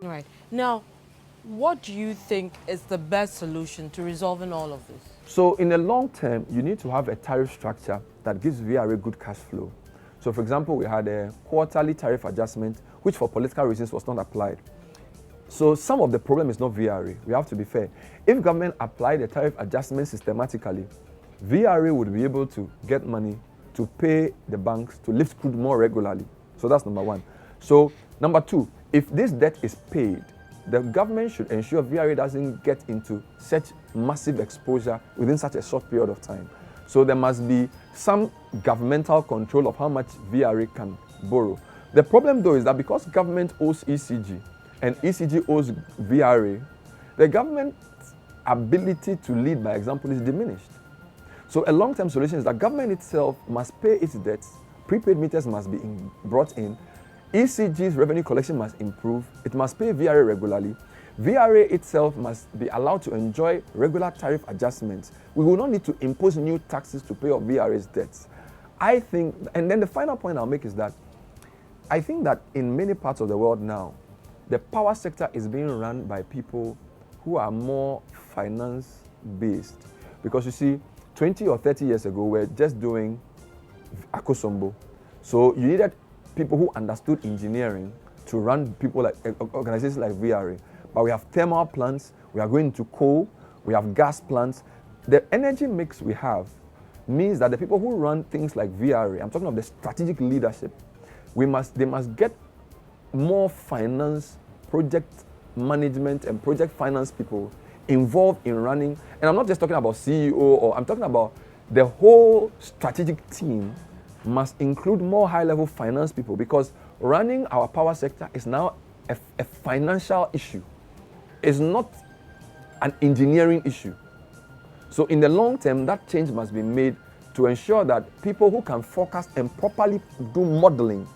All right. Now, what do you think is the best solution to resolving all of this? So in the long term, you need to have a tariff structure that gives VRA good cash flow. So for example, we had a quarterly tariff adjustment, which for political reasons was not applied. So some of the problem is not VRA. We have to be fair. If government applied the tariff adjustment systematically, VRA would be able to get money to pay the banks to lift crude more regularly. So that's number one. So number two, if this debt is paid, the government should ensure VRA doesn't get into such massive exposure within such a short period of time. So there must be some governmental control of how much VRA can borrow. The problem though is that because government owes ECG and ECG owes VRA, the government's ability to lead by example is diminished. So a long-term solution is that government itself must pay its debts, prepaid meters must be brought in, ECG's revenue collection must improve, it must pay VRA regularly, VRA itself must be allowed to enjoy regular tariff adjustments. We will not need to impose new taxes to pay off VRA's debts. I think, and then the final point I'll make is that I think that in many parts of the world now, the power sector is being run by people who are more finance-based. Because you see, 20 or 30 years ago, we're just doing akosombo. So you needed people who understood engineering to run people like organizations like VRA. But we have thermal plants, we are going to coal, we have gas plants. The energy mix we have means that the people who run things like VRA, I'm talking of the strategic leadership, they must get more finance, project management and project finance people involved in running. And I'm not just talking about CEO, or I'm talking about the whole strategic team must include more high-level finance people, because running our power sector is now a financial issue. It's not an engineering issue. So in the long term, that change must be made to ensure that people who can forecast and properly do modeling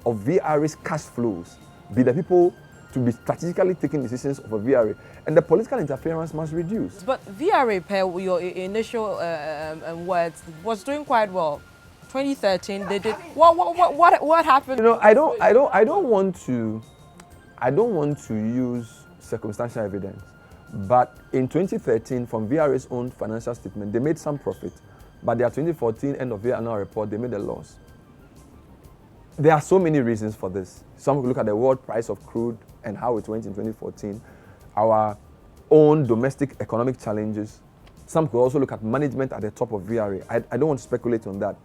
of VRA's cash flows be the people to be strategically taking decisions of a VRA, and the political interference must reduce. But VRA, per your initial words, was doing quite well. 2013, they did. What happened? You know, I don't want to use circumstantial evidence, but in 2013, from VRA's own financial statement, they made some profit, but their 2014 end of year annual report, they made a loss. There are so many reasons for this. Some look at the world price of crude and how it went in 2014, our own domestic economic challenges. Some could also look at management at the top of VRA. I don't want to speculate on that.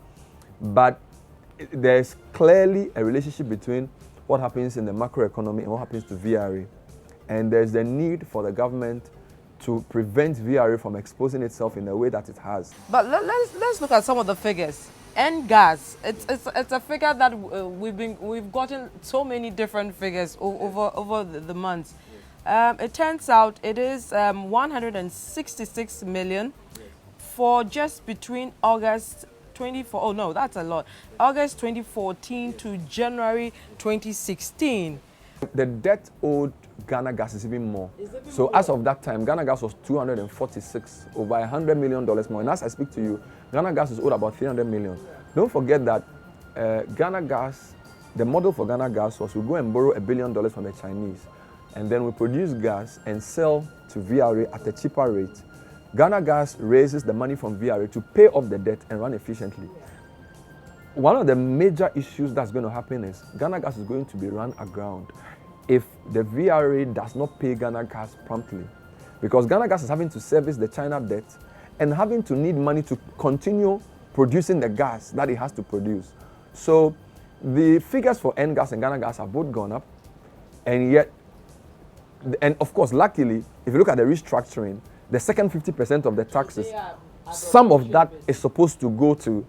But there's clearly a relationship between what happens in the macroeconomy and what happens to VRA. And there's the need for the government to prevent VRA from exposing itself in the way that it has. But let's look at some of the figures. And gas, it's a figure that we've gotten so many different figures over the months. It turns out it is 166 million for just between August 24. Oh no, that's a lot. August 2014 to January 2016. The debt owed Ghana Gas is even more. So as of that time, Ghana Gas was 246, over $100 million more. And as I speak to you, Ghana Gas is owed about 300 million. Don't forget that Ghana Gas, the model for Ghana Gas was we go and borrow $1 billion from the Chinese, and then we produce gas and sell to VRA at a cheaper rate. Ghana Gas raises the money from VRA to pay off the debt and run efficiently. One of the major issues that's going to happen is Ghana Gas is going to be run aground if the VRA does not pay Ghana Gas promptly. Because Ghana Gas is having to service the China debt and having to need money to continue producing the gas that it has to produce. So the figures for N-Gas and Ghana Gas have both gone up, and yet, and of course, luckily, if you look at the restructuring, the second 50% of the taxes, some of that is supposed to go to,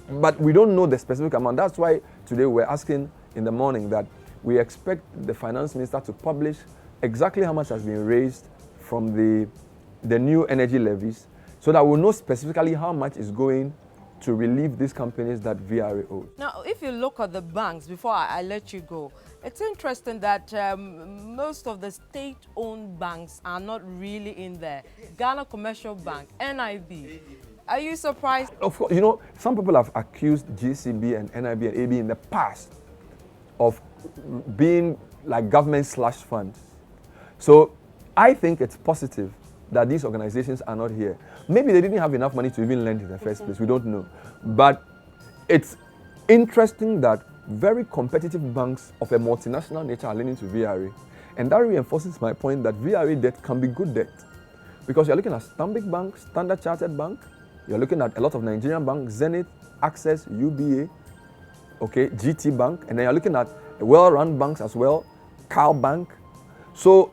but we don't know the specific amount. That's why today we're asking in the morning that we expect the finance minister to publish exactly how much has been raised from the new energy levies, so that we'll know specifically how much is going to relieve these companies that VRA owes. Now, if you look at the banks, before I let you go, it's interesting that most of the state-owned banks are not really in there. Ghana Commercial Bank, NIB. Are you surprised? Of course, you know, some people have accused GCB and NIB and AB in the past of being like government slash funds. So I think it's positive that these organizations are not here. Maybe they didn't have enough money to even lend in the first place. We don't know. But it's interesting that very competitive banks of a multinational nature are lending to VRA. And that reinforces my point that VRA debt can be good debt. Because you're looking at Stanbic Bank, Standard Chartered Bank, you're looking at a lot of Nigerian banks, Zenith, Access, UBA, okay, GT Bank, and then you're looking at well-run banks as well, Cal Bank. So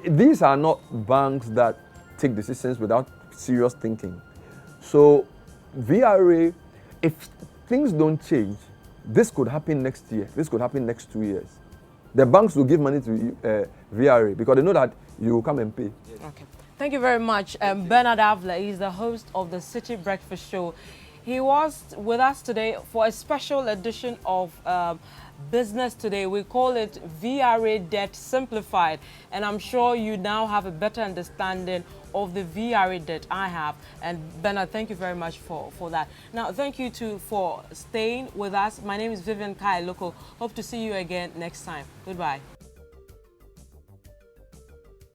these are not banks that take decisions without serious thinking. So VRA, if things don't change, this could happen next year. This could happen next 2 years. The banks will give money to VRA because they know that you will come and pay. Okay. Thank you very much. Bernard Avle is the host of the Citi Breakfast Show. He was with us today for a special edition of Business Today. We call it VRA Debt Simplified. And I'm sure you now have a better understanding of the VRA debt I have. And Bernard, thank you very much for that. Now, thank you too for staying with us. My name is Vivian Lokko. Hope to see you again next time. Goodbye.